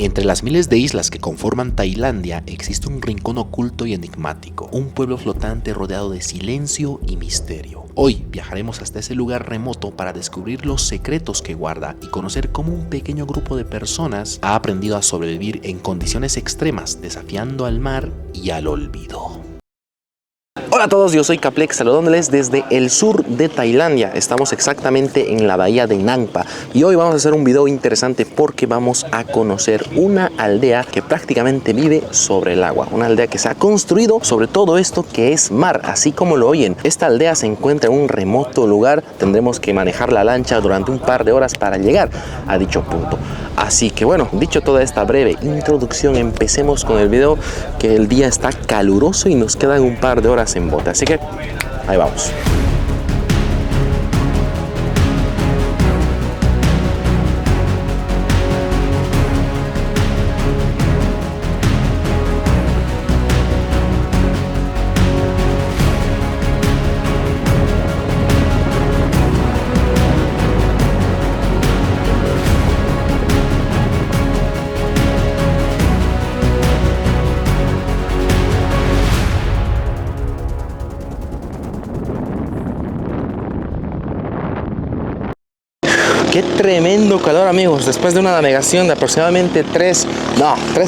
Entre las miles de islas que conforman Tailandia existe un rincón oculto y enigmático, un pueblo flotante rodeado de silencio y misterio. Hoy viajaremos hasta ese lugar remoto para descubrir los secretos que guarda y conocer cómo un pequeño grupo de personas ha aprendido a sobrevivir en condiciones extremas, desafiando al mar y al olvido. Hola a todos, yo soy Caplex, saludándoles desde el sur de Tailandia. Estamos exactamente en la bahía de Nang Pa y hoy vamos a hacer un video interesante porque vamos a conocer una aldea que prácticamente vive sobre el agua. Una aldea que se ha construido sobre todo esto que es mar, así como lo oyen. Esta aldea se encuentra en un remoto lugar, tendremos que manejar la lancha durante un par de horas para llegar a dicho punto. Así que bueno, dicho toda esta breve introducción, empecemos con el video, que el día está caluroso y nos quedan un par de horas en bote, así que ahí vamos. Qué tremendo calor, amigos. Después de una navegación de aproximadamente 3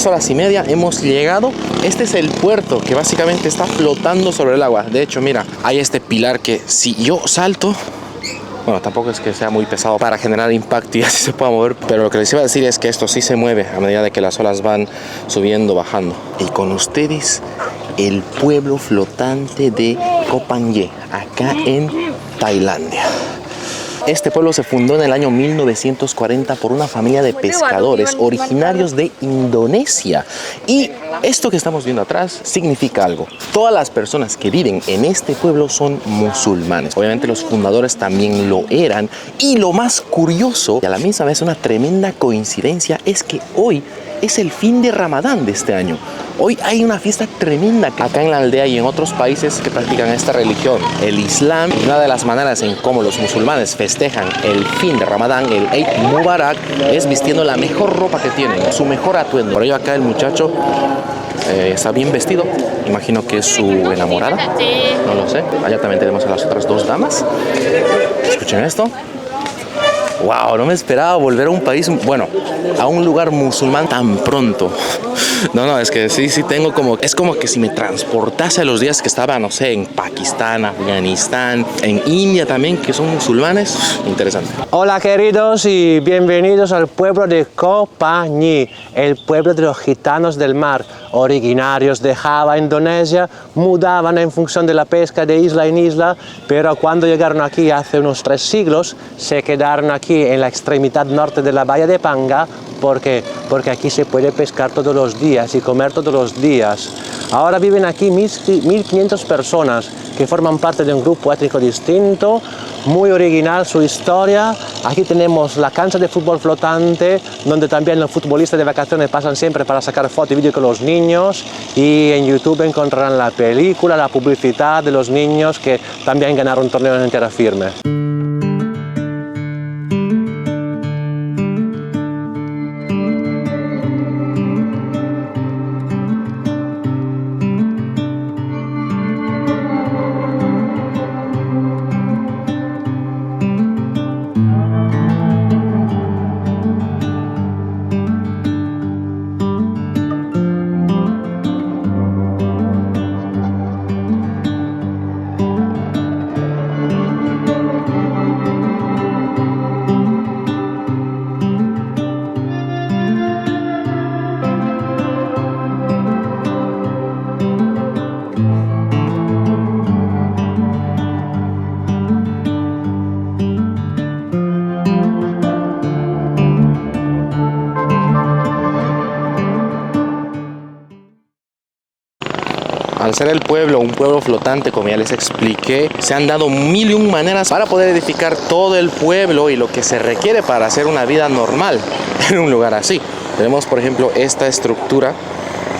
horas y media hemos llegado. Este es el puerto que básicamente está flotando sobre el agua. De hecho, mira, hay este pilar que si yo salto, bueno, tampoco es que sea muy pesado para generar impacto y así se pueda mover, pero lo que les iba a decir es que esto sí se mueve a medida de que las olas van subiendo, bajando. Y con ustedes, el pueblo flotante de Koh Phangan, acá en Tailandia. Este pueblo se fundó en el año 1940 por una familia de pescadores originarios de Indonesia. Y esto que estamos viendo atrás significa algo. Todas las personas que viven en este pueblo son musulmanes. Obviamente los fundadores también lo eran. Y lo más curioso, y a la misma vez una tremenda coincidencia, es que hoy es el fin de Ramadán de este año. Hoy hay una fiesta tremenda acá en la aldea y en otros países que practican esta religión, el Islam. Una de las maneras en cómo los musulmanes festejan el fin de Ramadán, el Eid Mubarak, es vistiendo la mejor ropa que tienen, su mejor atuendo. Por ello acá el muchacho está bien vestido. Imagino que es su enamorada, no lo sé. Allá también tenemos a las otras dos damas. Escuchen esto. Wow, no me esperaba volver a un país, bueno, a un lugar musulmán tan pronto. No, es que sí tengo como, es como que si me transportase a los días que estaba, no sé, en Pakistán, Afganistán, en India también, que son musulmanes. Interesante. Hola queridos y bienvenidos al pueblo de Koh Phangan, el pueblo de los gitanos del mar, originarios de Java, Indonesia, mudaban en función de la pesca de isla en isla, pero cuando llegaron aquí hace unos 3 siglos, se quedaron aquí en la extremidad norte de la bahía de Phangan. ¿Por qué? Porque aquí se puede pescar todos los días y comer todos los días. Ahora viven aquí 1500 personas que forman parte de un grupo étnico distinto, muy original su historia. Aquí tenemos la cancha de fútbol flotante, donde también los futbolistas de vacaciones pasan siempre para sacar fotos y vídeos con los niños. Y en YouTube encontrarán la película, la publicidad de los niños que también ganaron un torneo en tierra firme. Al ser el pueblo un pueblo flotante, como ya les expliqué, se han dado 1001 maneras para poder edificar todo el pueblo y lo que se requiere para hacer una vida normal en un lugar así. Tenemos, por ejemplo, esta estructura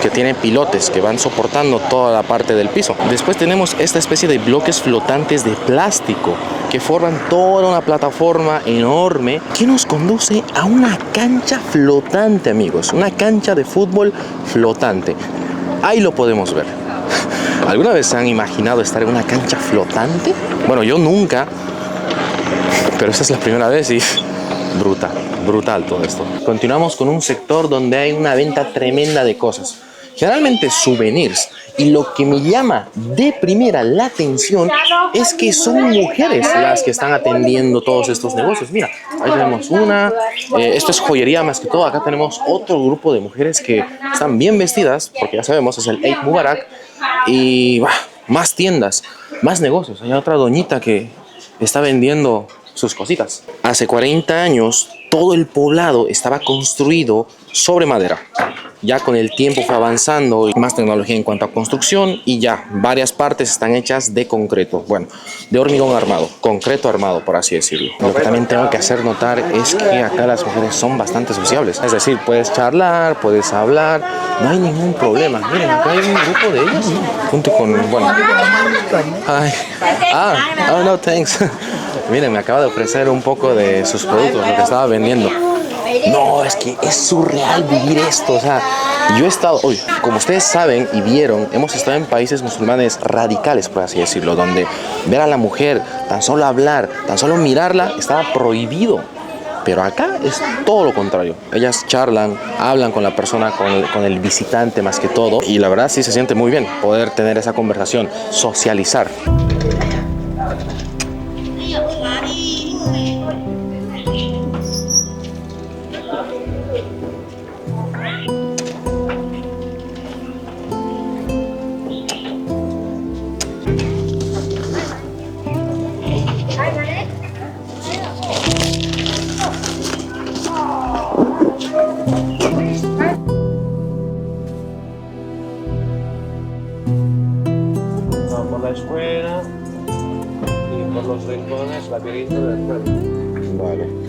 que tiene pilotes que van soportando toda la parte del piso. Después tenemos esta especie de bloques flotantes de plástico que forman toda una plataforma enorme que nos conduce a una cancha flotante, amigos. Una cancha de fútbol flotante. Ahí lo podemos ver. ¿Alguna vez se han imaginado estar en una cancha flotante? Bueno, yo nunca, pero esta es la primera vez y brutal todo esto. Continuamos con un sector donde hay una venta tremenda de cosas, generalmente souvenirs, y lo que me llama de primera la atención es que son mujeres las que están atendiendo todos estos negocios. Mira, ahí tenemos una, esto es joyería más que todo. Acá tenemos otro grupo de mujeres que están bien vestidas, porque ya sabemos, es el Eid Mubarak, y más tiendas, más negocios. Hay otra doñita que está vendiendo sus cositas. Hace 40 años todo el poblado estaba construido sobre madera. Ya con el tiempo fue avanzando y más tecnología en cuanto a construcción, y ya varias partes están hechas de concreto, bueno, de hormigón armado, concreto armado, por así decirlo. Lo que también tengo que hacer notar es que acá las mujeres son bastante sociables, es decir, puedes charlar, puedes hablar, no hay ningún problema. Miren, acá hay un grupo de ellas junto con, bueno, no, thanks. Miren, me acaba de ofrecer un poco de sus productos, lo que estaba vendiendo. No, es que es surreal vivir esto. O sea, yo he estado, hoy, como ustedes saben y vieron, hemos estado en países musulmanes radicales, por así decirlo, donde ver a la mujer, tan solo hablar, tan solo mirarla, estaba prohibido. Pero acá es todo lo contrario. Ellas charlan, hablan con la persona, con el visitante más que todo. Y la verdad sí se siente muy bien poder tener esa conversación, socializar. Por la escuela y por los rincones, laberinto del pueblo. Vale.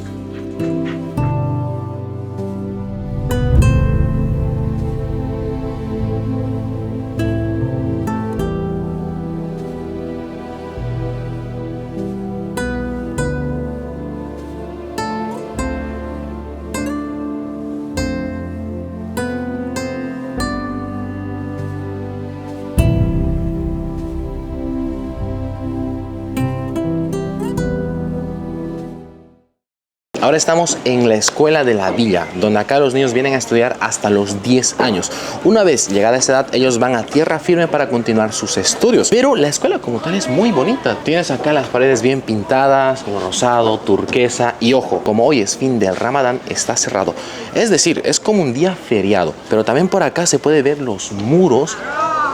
Ahora estamos en la escuela de la villa, donde acá los niños vienen a estudiar hasta los 10 años. Una vez llegada a esa edad, ellos van a tierra firme para continuar sus estudios. Pero la escuela como tal es muy bonita. Tienes acá las paredes bien pintadas, como rosado, turquesa, y ojo, como hoy es fin del Ramadán, está cerrado. Es decir, es como un día feriado. Pero también por acá se puede ver los muros.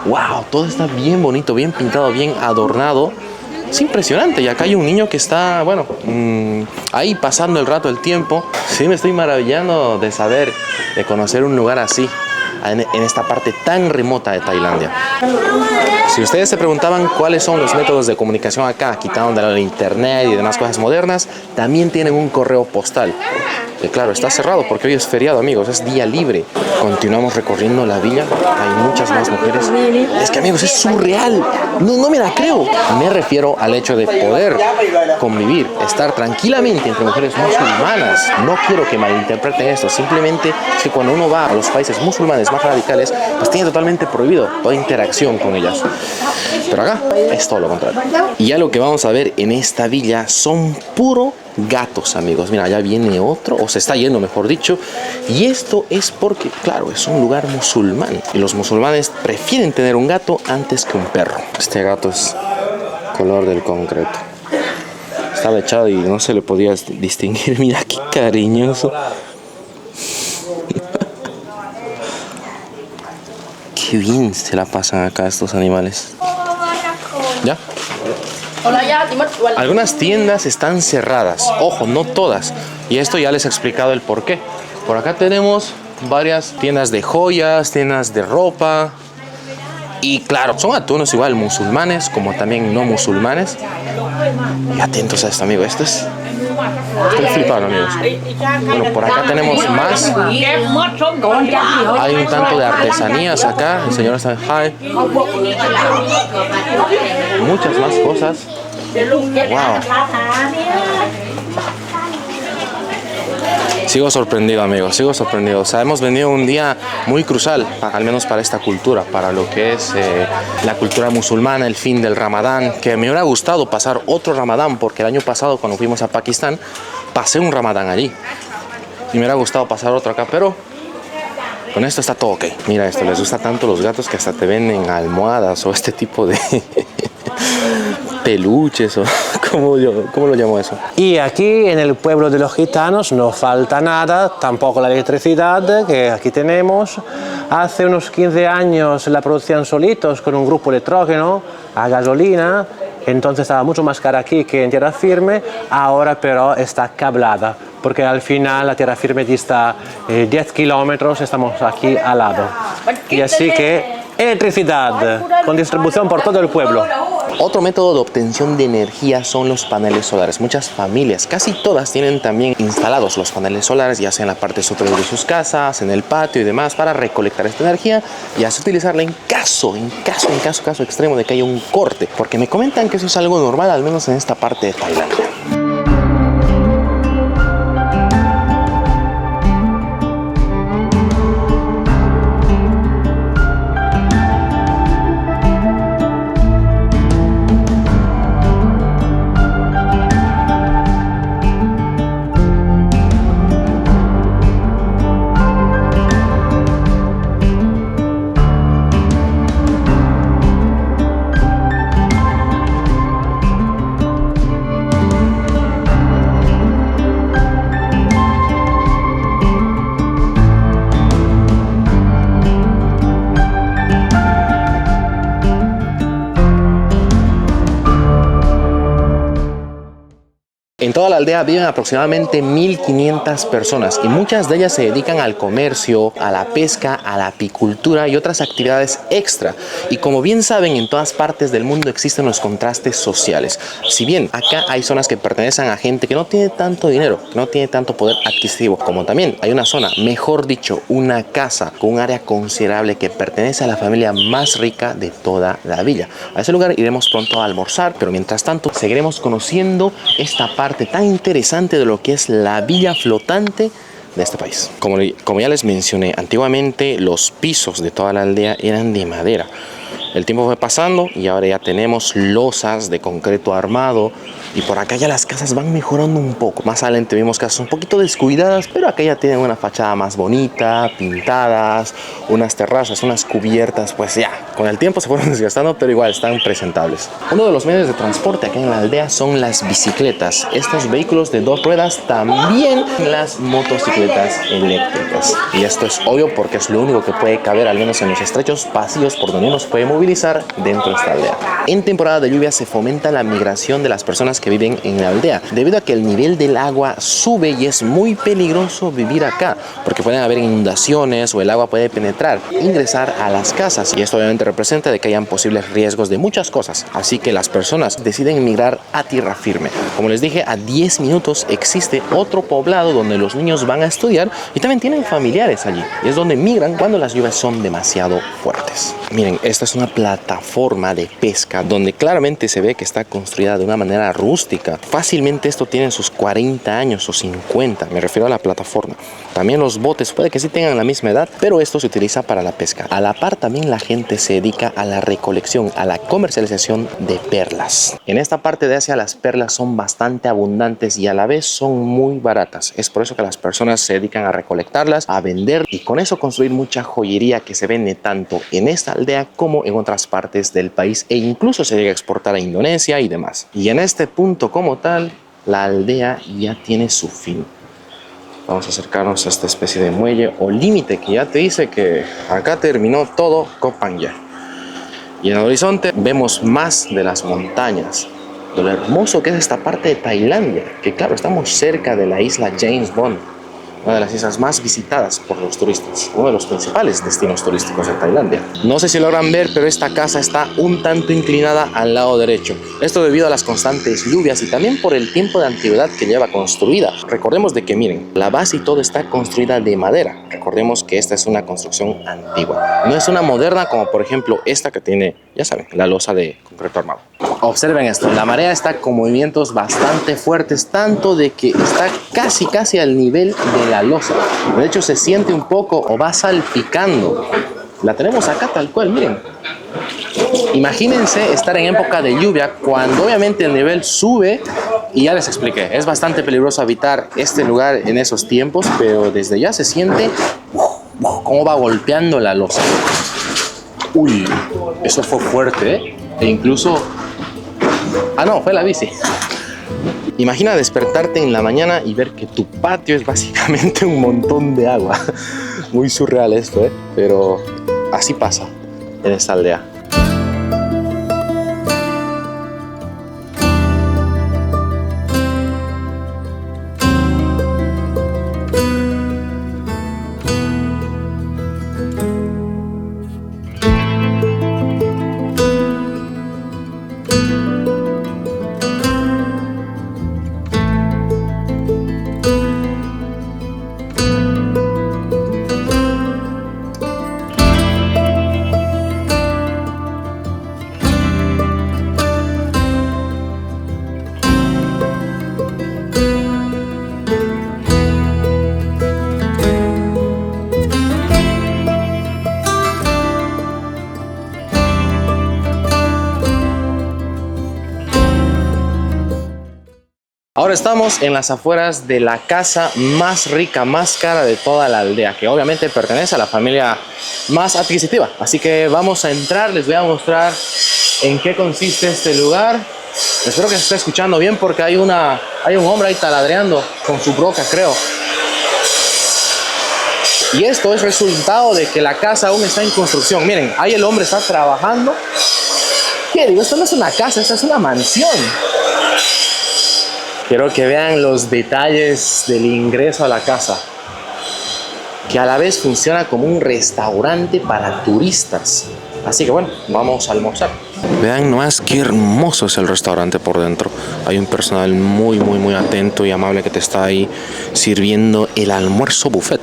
¡Wow! Todo está bien bonito, bien pintado, bien adornado. Es impresionante, y acá hay un niño que está, bueno, ahí pasando el rato, el tiempo. Sí, me estoy maravillando de saber, de conocer un lugar así, en esta parte tan remota de Tailandia. Si ustedes se preguntaban cuáles son los métodos de comunicación acá, quitando el internet y demás cosas modernas, también tienen un correo postal. Y claro, está cerrado porque hoy es feriado, amigos, es día libre. Continuamos recorriendo la villa, hay muchas más mujeres. Es que, amigos, es surreal, no me la creo. Me refiero al hecho de poder convivir, estar tranquilamente entre mujeres musulmanas. No quiero que malinterpreten esto, simplemente es que cuando uno va a los países musulmanes más radicales, pues tiene totalmente prohibido toda interacción con ellas. Pero acá es todo lo contrario. Y ya lo que vamos a ver en esta villa son puro gatos, amigos. Mira, allá viene otro, o se está yendo, mejor dicho. Y esto es porque, claro, es un lugar musulmán. Y los musulmanes prefieren tener un gato antes que un perro. Este gato es color del concreto. Estaba echado y no se le podía distinguir. Mira qué cariñoso. Qué bien se la pasan acá estos animales. ¿Ya? Algunas tiendas están cerradas, ojo, no todas, y esto ya les he explicado el por qué. Por acá tenemos varias tiendas de joyas, tiendas de ropa, y claro, son atuendos igual musulmanes como también no musulmanes. Y atentos a esto, amigo, esto es Estoy flipado, amigos. Bueno, por acá tenemos más. Hay un tanto de artesanías acá. El señor está en high. Muchas más cosas. Wow. Sigo sorprendido, amigos, sigo sorprendido. O sea, hemos venido un día muy crucial, al menos para esta cultura, para lo que es la cultura musulmana, el fin del Ramadán, que me hubiera gustado pasar otro Ramadán, porque el año pasado cuando fuimos a Pakistán, pasé un Ramadán allí. Y me hubiera gustado pasar otro acá, pero con esto está todo ok. Mira esto, les gusta tanto los gatos que hasta te venden almohadas o este tipo de peluches o ¿cómo lo llamo eso? Y aquí en el pueblo de los gitanos no falta nada, tampoco la electricidad que aquí tenemos. Hace unos 15 años la producían solitos con un grupo electrógeno a gasolina, entonces estaba mucho más cara aquí que en tierra firme, ahora pero está cablada, porque al final la tierra firme dista 10 kilómetros, estamos aquí al lado. Y así que electricidad con distribución por todo el pueblo. Otro método de obtención de energía son los paneles solares. Muchas familias, casi todas, tienen también instalados los paneles solares, ya sea en la parte superior de sus casas, en el patio y demás, para recolectar esta energía y así utilizarla en caso extremo de que haya un corte. Porque me comentan que eso es algo normal, al menos en esta parte de Tailandia. En toda la aldea viven aproximadamente 1.500 personas y muchas de ellas se dedican al comercio, a la pesca, a la apicultura y otras actividades extra. Y como bien saben, en todas partes del mundo existen los contrastes sociales. Si bien acá hay zonas que pertenecen a gente que no tiene tanto dinero, que no tiene tanto poder adquisitivo, como también hay una zona, mejor dicho, una casa con un área considerable que pertenece a la familia más rica de toda la villa. A ese lugar iremos pronto a almorzar, pero mientras tanto seguiremos conociendo esta parte tan interesante de lo que es la villa flotante de este país. Como ya les mencioné, antiguamente los pisos de toda la aldea eran de madera. El tiempo fue pasando y ahora ya tenemos losas de concreto armado y por acá ya las casas van mejorando un poco. Más adelante vimos casas un poquito descuidadas, pero acá ya tienen una fachada más bonita, pintadas, unas terrazas, unas cubiertas, pues ya, con el tiempo se fueron desgastando, pero igual están presentables. Uno de los medios de transporte acá en la aldea son las bicicletas. Estos vehículos de 2 ruedas, también las motocicletas eléctricas. Y esto es obvio porque es lo único que puede caber, al menos en los estrechos pasillos por donde nos puede movilizar dentro de esta aldea. En temporada de lluvia se fomenta la migración de las personas que viven en la aldea, debido a que el nivel del agua sube y es muy peligroso vivir acá, porque pueden haber inundaciones o el agua puede penetrar, ingresar a las casas, y esto obviamente representa de que hayan posibles riesgos de muchas cosas, así que las personas deciden migrar a tierra firme. Como les dije, a 10 minutos existe otro poblado donde los niños van a estudiar y también tienen familiares allí, y es donde migran cuando las lluvias son demasiado fuertes. Miren, esta es una plataforma de pesca donde claramente se ve que está construida de una manera rústica. Fácilmente esto tiene sus 40 años o 50, me refiero a la plataforma. También los botes puede que sí tengan la misma edad, pero esto se utiliza para la pesca. A la par también la gente se dedica a la recolección, a la comercialización de perlas. En esta parte de Asia las perlas son bastante abundantes y a la vez son muy baratas. Es por eso que las personas se dedican a recolectarlas, a vender y con eso construir mucha joyería que se vende tanto en esta aldea como en otras partes del país e incluso se llega a exportar a Indonesia y demás. Y en este punto como tal, la aldea ya tiene su fin. Vamos a acercarnos a esta especie de muelle o límite que ya te dice que acá terminó todo Koh Phangan. Y en el horizonte vemos más de las montañas, de lo hermoso que es esta parte de Tailandia, que claro, estamos cerca de la isla James Bond. una de las islas más visitadas por los turistas, uno de los principales destinos turísticos de Tailandia. No sé si logran ver, pero esta casa está un tanto inclinada al lado derecho. Esto debido a las constantes lluvias y también por el tiempo de antigüedad que lleva construida. Recordemos de que, miren, la base y todo está construida de madera. Recordemos que esta es una construcción antigua. No es una moderna como, por ejemplo, esta que tiene, ya saben, la losa de concreto armado. Observen esto, la marea está con movimientos bastante fuertes, tanto de que está casi al nivel de la losa. De hecho, se siente un poco o va salpicando. La tenemos acá tal cual, miren. Imagínense estar en época de lluvia cuando obviamente el nivel sube y ya les expliqué, es bastante peligroso habitar este lugar en esos tiempos, pero desde ya se siente cómo va golpeando la losa. Uy, eso fue fuerte, ¿eh? E incluso... Ah, no, fue la bici. Imagina despertarte en la mañana y ver que tu patio es básicamente un montón de agua. Muy surreal esto, ¿eh? Pero así pasa en esta aldea. Ahora estamos en las afueras de la casa más rica, más cara de toda la aldea, que obviamente pertenece a la familia más adquisitiva. Así que vamos a entrar, les voy a mostrar en qué consiste este lugar. Espero que se esté escuchando bien porque hay un hombre ahí taladreando con su broca, creo. Y esto es resultado de que la casa aún está en construcción. Miren, ahí el hombre está trabajando. ¿Qué digo? Esto no es una casa, esta es una mansión. Quiero que vean los detalles del ingreso a la casa, que a la vez funciona como un restaurante para turistas. Así que bueno, vamos a almorzar. Vean nomás qué hermoso es el restaurante por dentro. Hay un personal muy atento y amable que te está ahí sirviendo el almuerzo buffet.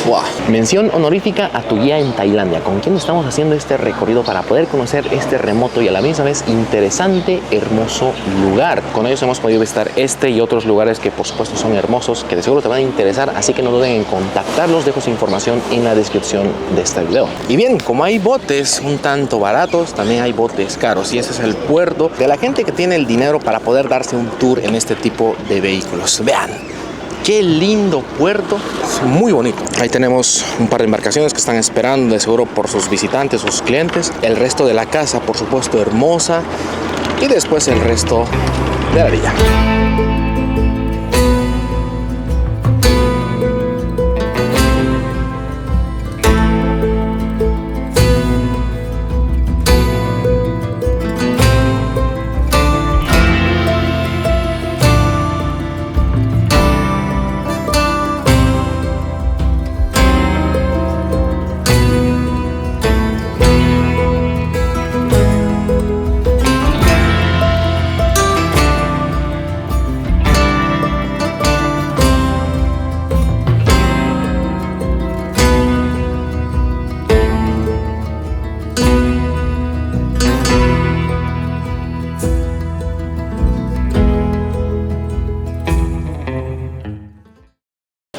Wow. Mención honorífica a tu guía en Tailandia, con quien estamos haciendo este recorrido para poder conocer este remoto y a la misma vez interesante, hermoso lugar. Con ellos hemos podido visitar este y otros lugares que por supuesto son hermosos, que de seguro te van a interesar, así que no duden en contactarlos. Dejo su información en la descripción de este video. Y bien, como hay botes un tanto baratos, también hay botes caros, y ese es el puerto de la gente que tiene el dinero para poder darse un tour en este tipo de vehículos. Vean. Qué lindo puerto, es muy bonito. Ahí tenemos un par de embarcaciones que están esperando de seguro por sus visitantes, sus clientes. El resto de la casa, por supuesto, hermosa. Y después el resto de la villa.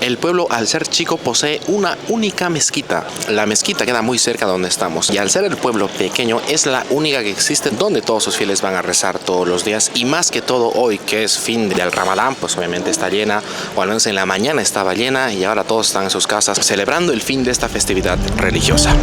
El pueblo, al ser chico, posee una única mezquita. La mezquita queda muy cerca de donde estamos, y al ser el pueblo pequeño es la única que existe donde todos sus fieles van a rezar todos los días, y más que todo hoy que es fin del Ramadán, pues obviamente está llena, o al menos en la mañana estaba llena, y ahora todos están en sus casas celebrando el fin de esta festividad religiosa.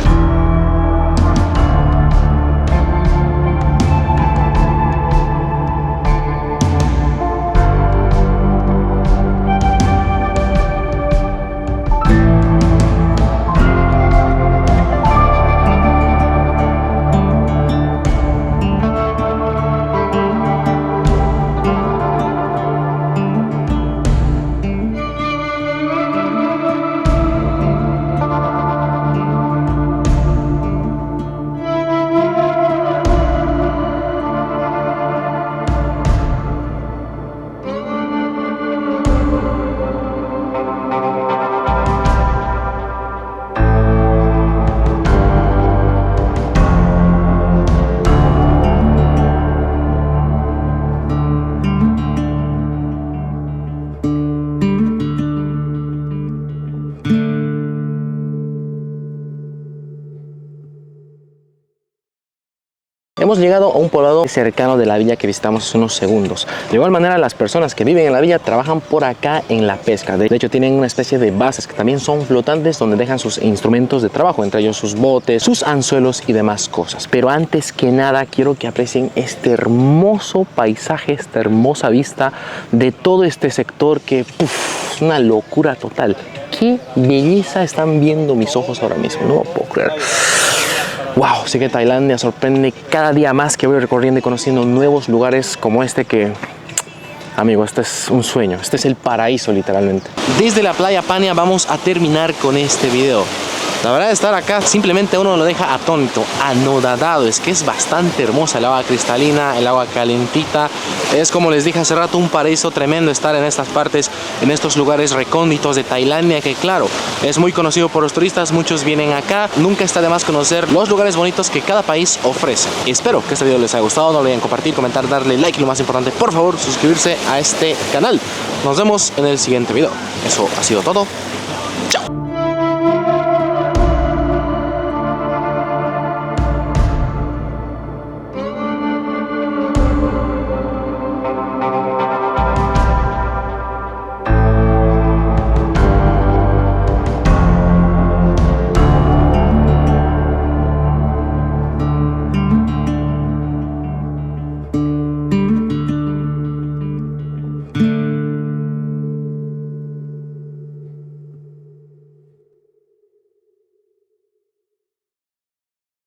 Hemos llegado a un poblado cercano de la villa que visitamos hace unos segundos. De igual manera, las personas que viven en la villa trabajan por acá en la pesca. De hecho, tienen una especie de bases que también son flotantes donde dejan sus instrumentos de trabajo, entre ellos sus botes, sus anzuelos y demás cosas. Pero antes que nada, quiero que aprecien este hermoso paisaje, esta hermosa vista de todo este sector que es una locura total. Qué belleza están viendo mis ojos ahora mismo, no lo puedo creer. Wow, sí que Tailandia sorprende cada día más que voy recorriendo y conociendo nuevos lugares como este que, amigo, este es un sueño, este es el paraíso literalmente. Desde la playa Pania vamos a terminar con este video. La verdad de estar acá simplemente uno lo deja atónito, anodadado. Es que es bastante hermosa el agua cristalina, el agua calentita. Es, como les dije hace rato, un paraíso tremendo estar en estas partes, en estos lugares recónditos de Tailandia, que claro, es muy conocido por los turistas, muchos vienen acá. Nunca está de más conocer los lugares bonitos que cada país ofrece. Espero que este video les haya gustado, no lo olviden compartir, comentar, darle like y lo más importante, por favor, suscribirse a este canal. Nos vemos en el siguiente video. Eso ha sido todo. Chao.